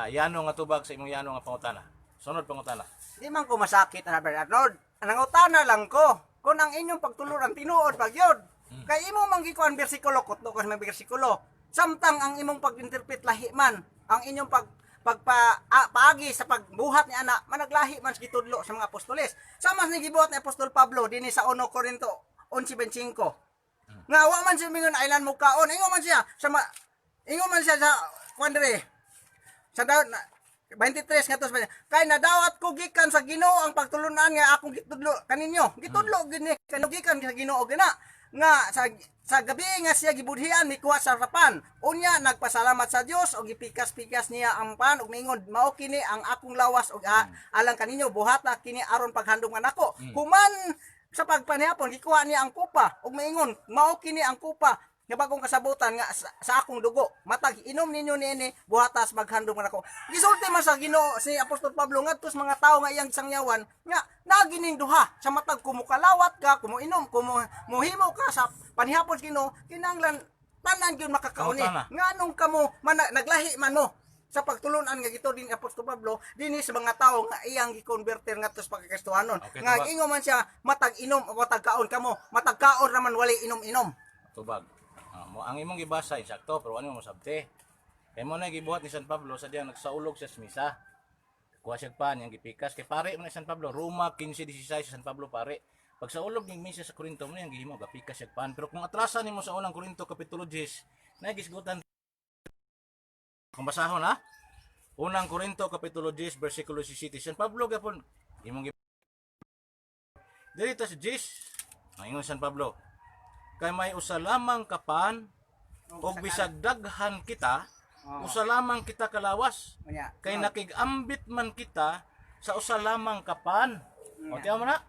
yano nga tubag sa imong yano nga pangutana. Sunod pangutana. Di man ko masakit na Brother Arnold. Nangutana lang ko kung ang inyong pagtuluran tinuod pagyod. Kay imo man gikuan bersikulo kutlo kas may bersikulo. Samtang ang imong pag-interpret lahi man ang inyong paagi sa pagbuhat ni ana managlahi man sa gitudlo sa mga apostoles. Sama ni gibuhat ni Apostol Pablo dinhi sa 1 Corinto 11:25. Nga wa man siya mingon ailan mo kaon. Ingon man siya sa kuandre sa 23 nga kay nadawat ko gikan sa Ginoo ang pagtulunan nga akong gitudlo kaninyo. Gitudlo gini kanugikan sa Ginoo gina nga sa gabi nga siya gibudhian ni kuha sa harapan. Unya nagpasalamat sa Dios og gipikas-pikas niya ang pan og mingon mao kini ang akong lawas og alang kaninyo buhata kini aron paghandom nako. Human sa pagpanihapon gikuha niya ang kupa og maingon mao kini ang kupa nga bagong kasabutan nga sa akong dugo matag inom ninyo niini buhatas maghandom nako. Gisulti man sa Ginoo si Apostol Pablo ngadto sa mga tawo nga iyang sangyawan nga nagining duha sa matag kumukalawat ka kumuinom kumuhimo ka sa panihapon sa Ginoo kinahanglan tanan gyud makakaon nganong kamo naglahi man mo sa pagtulunan nga gito din Apostol Pablo dinhi sa mga tawo nga iyang gikonverter ngadto sa pagkakristohanon nga ingon man siya matag inom o matag kaon kamo matag kaon ra man wali inom-inom tubag. Ang imong gibasa insakto pero ano mo sabte. Kay mo na gibuhat ni San Pablo sa diyang nagsaulog sa misa. Kuha siya pa niyang gipikas kay pare man ni San Pablo Roma 15:16 sa San Pablo pare. Pag sa ulog ning misa sa Korinto mo niyang gihimo gapikas siya pan pero kung atrasan nimo sa unang Korinto kapitulo 10 na gisgutan kung basahon ha. Unang Korinto kapitulo 10 bersikulo 17 San Pablo gapon imong dito sa 10 ingon San Pablo kay may usa lamang kapan og bisag daghan kita usa lamang kita kalawas kay nakigambit man kita sa usa lamang kapan o tiyaw mo na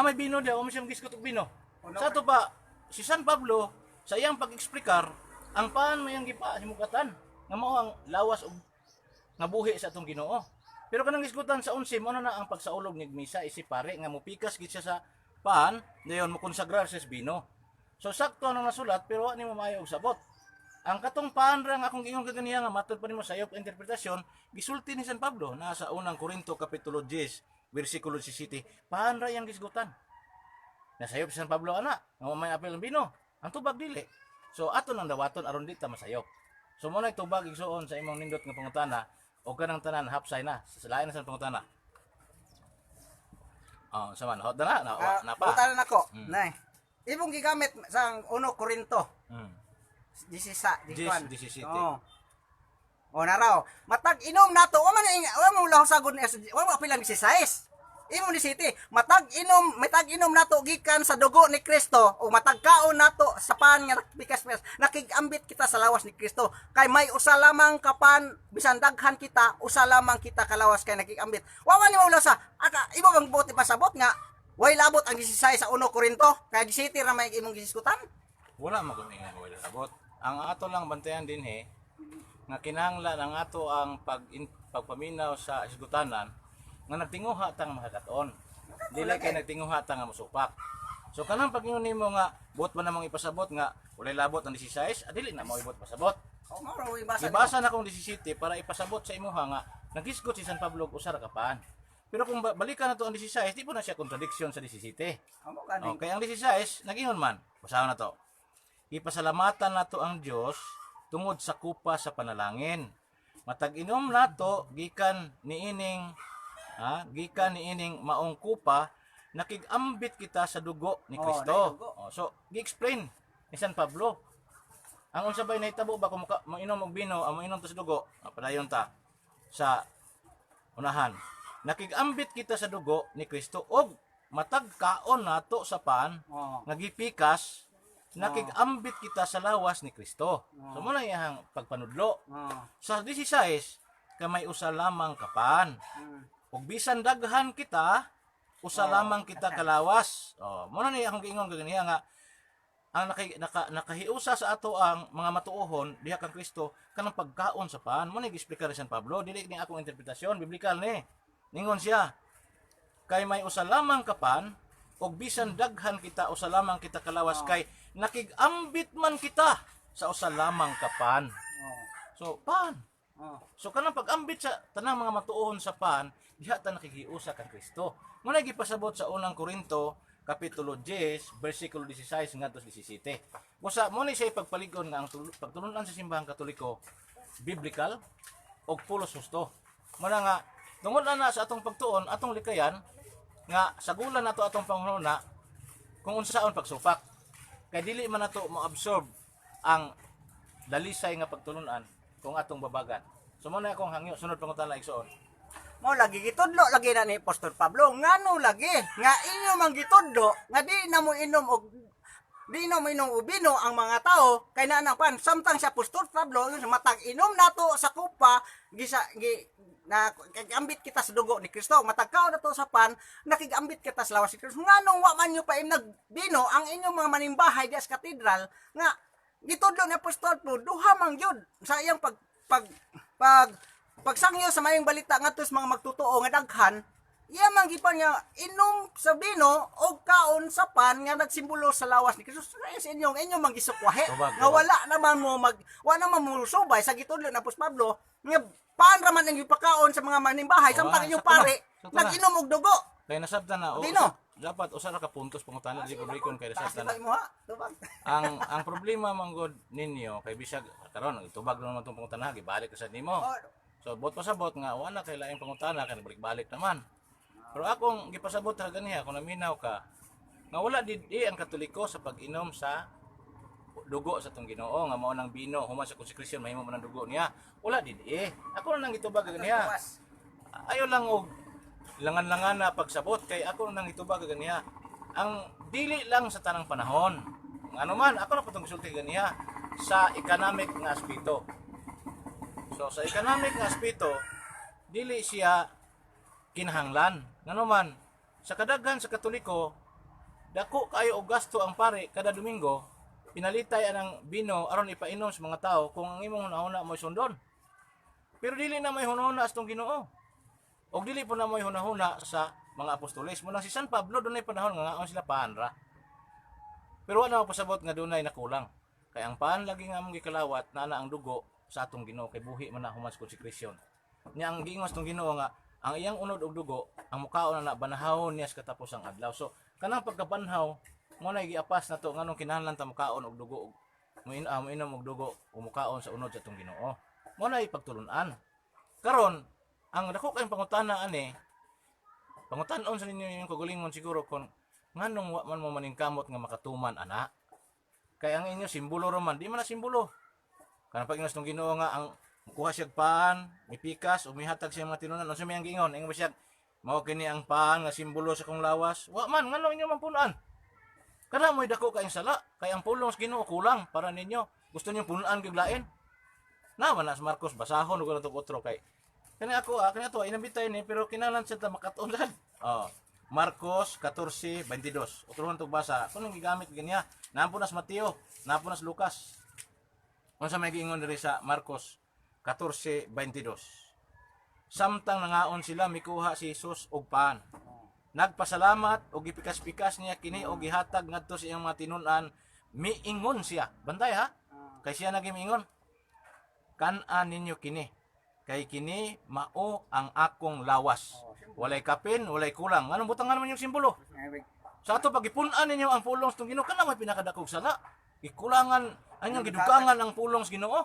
may bino dia o mo siyang giskot og bino sa to pa si San Pablo sa iyang pag-eksplikar ang paan mayang gipa himugatan nga mao ang lawas og nga buhi sa atong Ginoo pero kanang gisgutan sa 11 mo na ang pagsaulog ni misa isip pare nga mopikas gid siya sa paan dayon mo konsagrar sa bino. So sakto nang nasulat pero wa nimo maayo og sabot. Ang katong paan ra nga akong ingon kaganiya nga matud pa nimo sa iyong interpretasyon, gisulti ni San Pablo na sa unang Korinto kapitulo 10 bersikulo 17. Paan ra yang gisgutan. nasayop si San Pablo ana nga may apil ng bino. Ang tubag dili. So ato nang dawaton aron di ta masayop. So mo na tubag igsuon sa imong nindot nga pangutana o kanang tanan hapsay na sa lain na sa pangutana. Oh, sama na hot na pa. Utalan ako. Nay. Imong gigamit sa 1 Korinto. 17. Oh. O naraw, matag inom nato, wa mo lang sagod ni wa mo apilang 16. Imo ni City, matag inom nato gikan sa dugo ni Kristo o matag kaon nato sa pan nga nakikas nakigambit kita sa lawas ni Kristo. Kay may usa lamang kapan bisan daghan kita, usa lamang kita kalawas kay nakigambit. Wa man mo sa imo bang buti pasabot nga way labot ang 16 sa 1 Korinto, kay 17 ra may imong giskutan. Wala man kung nga way labot. Ang ato lang bantayan din nga kinahanglan ang ato ang pagpaminaw sa isgutanan nga nagtinguha tang makakatoon. Dili kay nagtinguha tang nga musupak. So kanang pag-ingon nimo nga buot man namang ipasabot nga walay labot ang 16, dili na mo ibot pasabot. O mao ibasa. Ibasa na kong 17 para ipasabot sa imuha nga nagisgot si San Pablo og usa ra ka paan. Pero kung balikan na to ang 16, di po na siya kontradiksyon sa 17. Amo gani. Okay, ang 16 nagingon man. Basahan na to. Ipasalamatan nato ang Dios tungod sa kupa sa panalangin. Matag inom nato gikan niining maong kupa nakigambit kita sa dugo ni Kristo. So gi-explain ni San Pablo. Ang unsa bay nahitabo ba kung mainom og bino, ang mainom ta sa dugo, padayon ta sa unahan. Nakigambit kita sa dugo ni Kristo og matag kaon nato sa pan nga gipikas nakigambit kita sa lawas ni Kristo. So mo na iyang pagpanudlo. Sa 16 ka may usa lamang kapan. Ug bisan daghan kita, usa lamang kita kalawas. Mo na niya akong giingon ganiya nga ang nakahiusa sa ato ang mga matuohon diha kang Kristo kanang pagkaon sa pan. Mo na gi-explica ni San Pablo, dili ni akong interpretasyon biblikal ni. Ningon siya, kay may usa lamang kapan ug bisan daghan kita usa lamang kita kalawas kay nakigambit man kita sa usa lamang kapan. So pan. So kanang pag-ambit sa tanang mga matuohon sa pan, diha ta nakigiusa kang Kristo. Muna gipasabot sa 1 Korinto kapitulo 10 bersikulo 16 ngadto 17. Busa mo ni siya pagpaligon nga ang pagtulunan sa simbahang Katoliko biblical og pulos husto. Muna nga tungod na sa atong pagtuon, atong likayan nga sagulan nato atong panghunahuna kung unsaon pagsupak. Kay dili man nato mo-absorb ang dalisay nga pagtulunan kung atong babagan. So mo na akong hangyo sunod pangutana igsoon. Mo lagi gitudlo lagi na ni Pastor Pablo ngano lagi nga inyo man gitudlo nga di na mo inom og ubino ang mga tao kay na pan samtang si Pastor Pablo yun matag inom nato sa kupa na kagambit kita sa dugo ni Kristo matagkaw na to sa pan nakigambit kita sa lawas ni Kristo nganong wa man nyo pa nagbino ang inyong mga manimbahay di sa katedral nga gitudlo ni Apostol Pablo duha mang gyud sa iyang pagsangyo sa mayong balita ngadto sa mga magtotoo nga daghan iya man gipan nga inom sa bino o kaon sa pan nga nagsimbolo sa lawas ni Kristo sa inyong man gisukwahe nga wala naman mo subay sa gitudlo ni Apostol Pablo nga pan raman ang gipakaon sa mga manimbahay samtang inyong pare nag-inom og dugo kay nasabtan na bino dapat usa ra ka puntos pangutana di publikon kay nasabtan na mo ha tubag ang problema manggod ninyo kay bisag karon itubag naman tong pangutana gibalik sa nimo. So bot pasabot nga wala kay laing pangutana kay balik-balik naman. Pero akong gipasabot ra ganiya kung naminaw ka nga wala di ang Katoliko sa pag-inom sa dugo sa tong Ginoo nga mao nang bino human sa konsekrasyon mahimo man ang dugo niya. Wala di ako na nang itubag ganiya. Ayo lang og langan-langan na pagsabot kay ako nang itubag ganiya. Ang dili lang sa tanang panahon. Ano man ako na patong sulti ganiya sa economic nga aspeto. So sa economic nga aspeto, dili siya kinahanglan. Ngano man sa kadaghan sa Katoliko, dako kayo og gasto ang pare kada Domingo, pinalitay anang bino aron ipainom sa mga tao kung ang imong hunahuna mo sundon. Pero dili na may hunahuna sa tong Ginoo. Og dili po na may hunahuna sa mga apostoles. Muna si San Pablo dunay panahon nga ngaon sila paanra. Pero wala pasabot nga dunay nakulang. Kay ang paan lagi nga among gikalawat na ang dugo sa atong Ginoo kay buhi man na human sa konsekrasyon. Nya ang giingon sa tong Ginoo nga ang iyang unod og dugo ang mukaon na banahawon niya sa katapusang adlaw. So kanang pagkabanhaw mo na giapas na to nganong kinahanglan ta mukaon og dugo moinom og dugo o mukaon sa unod sa atong Ginoo. Mo na ipagtulunan. Karon ang dako kayong pangutana ani pangutan-on sa ninyo yung kagalingon siguro kung nganong wa man mo maningkamot nga makatuman ana. Kay ang inyo simbolo raman, di man na simbolo. Kanang pag-ingon sa Ginoo nga ang kuha siya paan, mipikas o mihatag siya mga tinunan, unsa may ang giingon? Ingon ba siya mao kini ang paan nga simbolo sa kong lawas? Wa man nganong inyo mampunan? Kada mo'y dako kayong sala, kay ang pulong sa Ginoo kulang para ninyo. Gusto niyo punuan gyud lain? Naman na sa Marcos basahon ug to otro kay kani ako kani ato inabitay ni pero kinahanglan siya ta makatulad. Marcos 14:22. Utrohon tog basa. Kunong gigamit ganiya? Naampo na sa Mateo, naampo na sa Lucas. Unsa may giingon diri sa Marcos 14:22. Samtang nangaon sila mikuha si Jesus og paan. Nagpasalamat og gipikas-pikas niya kini og gihatag ngadto sa iyang mga tinunan, miingon siya. Bantay ha? Kay siya nagimiingon. Kan-an ninyo kini. Kay kini mao ang akong lawas. Walay kapin, walay kulang. Anong butangan naman yung simbolo? Sa ato pag ipun-an ninyo ang pulong sa Ginoo, kana may pinakadakog sala. Ikulangan anyang gidugangan ang pulong sa Ginoo.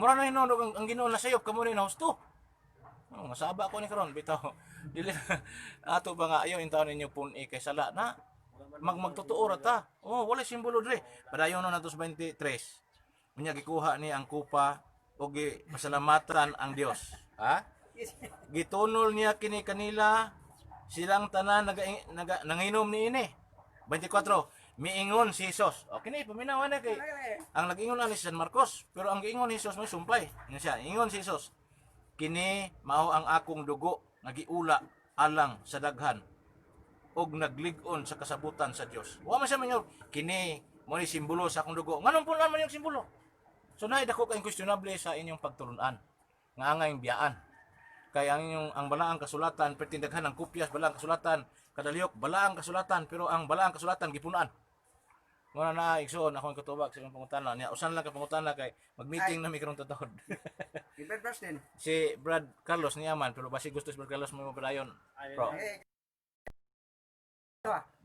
Mura na hinungog ang Ginoo na sayop kamo ni nahusto. Masaba ko ni karon bitaw. Dili ato ba nga ayo intaw ninyo pun-i kay sala na magtotoo ra ta. Walay simbolo diri. Padayon na nato sa 23. Unya gikuha ni ang kupa o pasalamatan ang Dios. Ha? Gitunol niya kini kanila silang tanan nanginom ni ini. 24. Miingon si Jesus. O kini paminawan na kay ang nag-ingon ani si San Marcos, pero ang giingon ni Jesus may sumpay. Nga siya, ingon si Jesus. Kini mao ang akong dugo nagiula alang sa daghan og naglig-on sa kasabutan sa Dios. Wa man siya manyo kini mo ni simbolo sa akong dugo. Nganong punan man yung simbolo? So naay dako kay questionable sa inyong pagtulunan. Nga angay biyaan. Kay ang balaang kasulatan pertindaghan ang kopyas balaang kasulatan kadaliyok balaang kasulatan pero ang balaang kasulatan gipunan. Muna na igsoon ako ang katubag sa imong pangutana niya. Usan lang ka pangutana kay mag-meeting na mi karon tatod. Si Brad Carlos niyaman pero basi gusto si Brad Carlos mo padayon. Pro.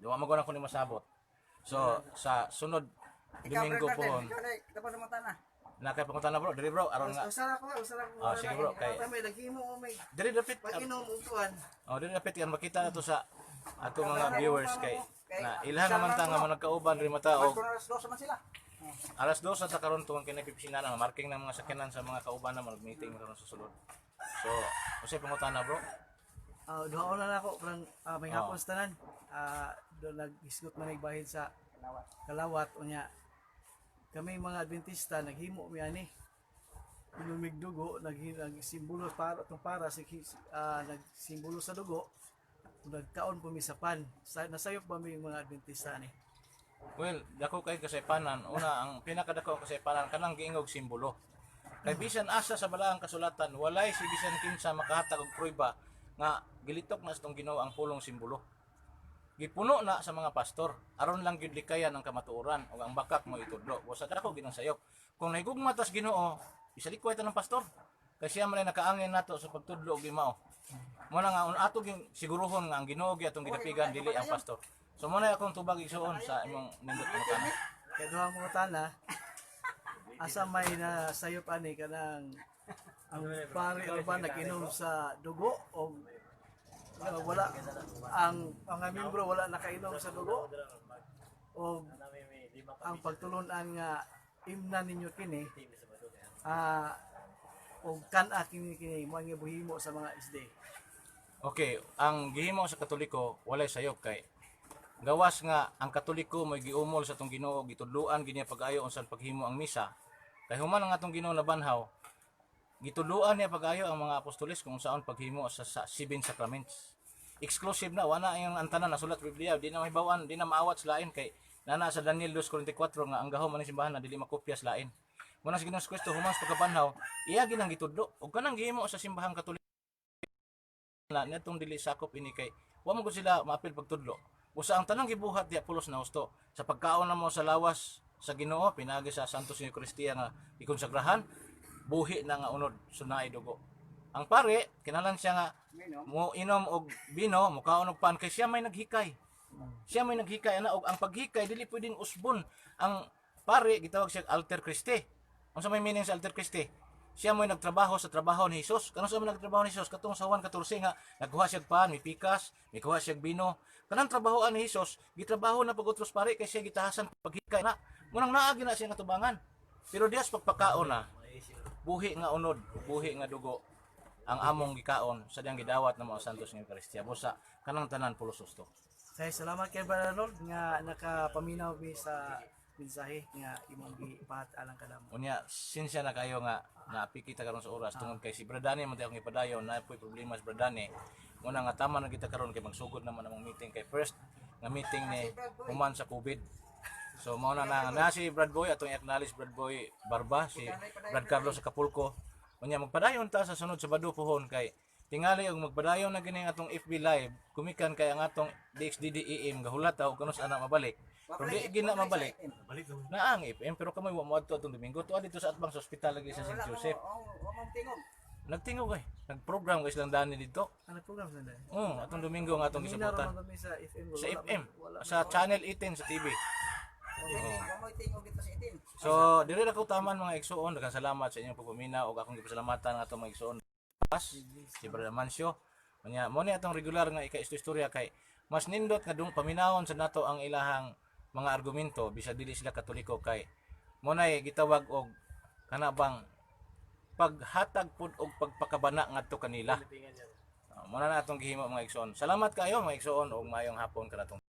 Diwa mo ko ni masabot. So sa sunod Domingo pohon. Na kay pangutana bro, diri bro aron nga. Usara ko. Sige bro kay. May naghimo may. Diri dapit. Pag-inom upuan. Diri dapit kan makita nato sa ato mga viewers kay na ilhan naman ta nga nagkauban diri mata og Alas 2 man sila. alas 2 sa karon tuwang kinapipisinan ang marking ng mga sakyanan sa mga kauban na mag-meeting karon sa sulod. So, usay pangutana bro. Duha na ako parang may hapon sa tanan. Do naghisgot man bahin sa Kalawat unya. Kami mga Adventista naghimo mi ani. Inumig dugo nagsimbolo para sa nagsimbolo sa dugo. Nagkaon po mi sa pan. Nasayop ba mi mga Adventista ni? Well, dako kay kasaypanan. Una, ang pinakadako kasaypanan kanang giingog simbolo. Kay bisan asa sa balaang kasulatan, walay si bisan kinsa makahatag og prueba nga gilitok na sa tong Ginoo ang pulong simbolo. Gipuno na sa mga pastor aron lang gyud likayan ang kamatuoran ug ang bakak mo itudlo. Wa sa dako ginang sayop. Kung nahigugma tas Ginoo, isalikway ta ng pastor. Kasi siya man nakaangin nato sa pagtudlo og gimao. Mo na nga ato gyud siguruhon nga ang Ginoo gyud atong gidapigan dili ang pastor. So mo na akong tubag igsuon sa imong nindot pangutana. Kay duha mo tana asa may na sayop ani kanang ang pare ba nag-inom sa dugo o wala ang mga membro wala nakainom sa dugo o ang pagtulunan nga imnan ninyo kini o kan-a kini mo ang ibuhimo sa mga isde. Okay, ang gihimo sa Katoliko walay sayop kay gawas nga ang Katoliko may giumol sa tong Ginoo gitudloan gini pag-ayo unsan paghimo ang misa. Kay human ang atong Ginoo nabanhaw gitudloan niya pag-ayo ang mga apostoles kung saan paghimo sa 7 sacraments. Exclusive na wala ang antanan nasulat Biblia di na mahibawan di na maawat sa lain kay nana sa Daniel 2:44 nga ang gahom man simbahan na dili makopya sa lain. Muna sa Ginoong Kristo human sa pagkabanhaw iya ginang gitudlo ug kanang gihimo sa simbahang Katoliko na netong dili sakop ini kay wa mo gud sila maapil pagtudlo. Usa ang tanang gibuhat di Apolos na husto sa pagkaon na mo sa lawas sa Ginoo pinagi sa Santos Eucharistia nga ikonsagrahan buhi na nga unod sunay dugo. Ang pare kinahanglan siya nga mo inom og bino mukaon og pan kay siya may naghikay. Siya may naghikay ana og ang paghikay dili pwedeng usbon. Ang pare gitawag siya alter Christi. Unsa may meaning sa alter Christi? Siya mo'y nagtrabaho sa trabaho ni Hesus. Kanang sa nagtrabaho ni Hesus katong sa Juan 14 nga nagkuha siya pan, may pikas, may kuha siya bino. Kanang trabahoan ni Hesus, gitrabaho na pag-utros pare kay siya gitahasan paghikay na. Munang naa gina siya natubangan. Pero diyas pagpakaon na, buhi nga unod, buhi nga dugo ang among gikaon sa diyang gidawat ng mga santos ng Eucharistia. Busa kanang tanan pulos gusto. Kaya salamat kay Brother Arnold nga nakapaminaw mi sa mensahe nga imong gipahat alang kadamo. Unya, sinsya na kayo nga naapiki kita karon sa oras tungod kay si Bradane man akong ipadayon na po'y problema sa Bradane. Muna nga tama na kita karon kay magsugod naman among meeting kay first nga meeting ni human sa COVID. So mao na si Brad Boy atong i-acknowledge Brad Boy Barba, si Brad Carlos sa Kapulko. Unya magpadayon ta sa sunod sa Badu pohon kay tingali og magpadayon na gini atong FB live kumikan kay ang atong DXDDEM gahulat og kuno sa ana mabalik. Pero di gina mabalik. Na ang FM pero kamay wa mo adto atong Domingo tuwa dito sa atbang sa ospital lagi sa St. Joseph. Nagtingog ay. Nag-program kay silang dani dito. Ano program sa dai? Atong Domingo nga atong Minaro gisabutan. man kami sa FM. Sa FM, sa Channel 18 sa TV. So, dili na ko taman mga igsoon, daghang salamat sa inyong pagpamina ug akong gipasalamatan nga atong mga igsoon. Si Brother Mancio. Nya mo ni atong regular nga ika-istorya kay mas nindot nga dung paminawon sa nato ang ilahang mga argumento bisa dili sila katoliko kay mo nay gitawag og kana bang paghatag pud og pagpakabana ngadto kanila. Mo na atong gihimo mga igsoon. Salamat kayo mga igsoon og maayong hapon kanatong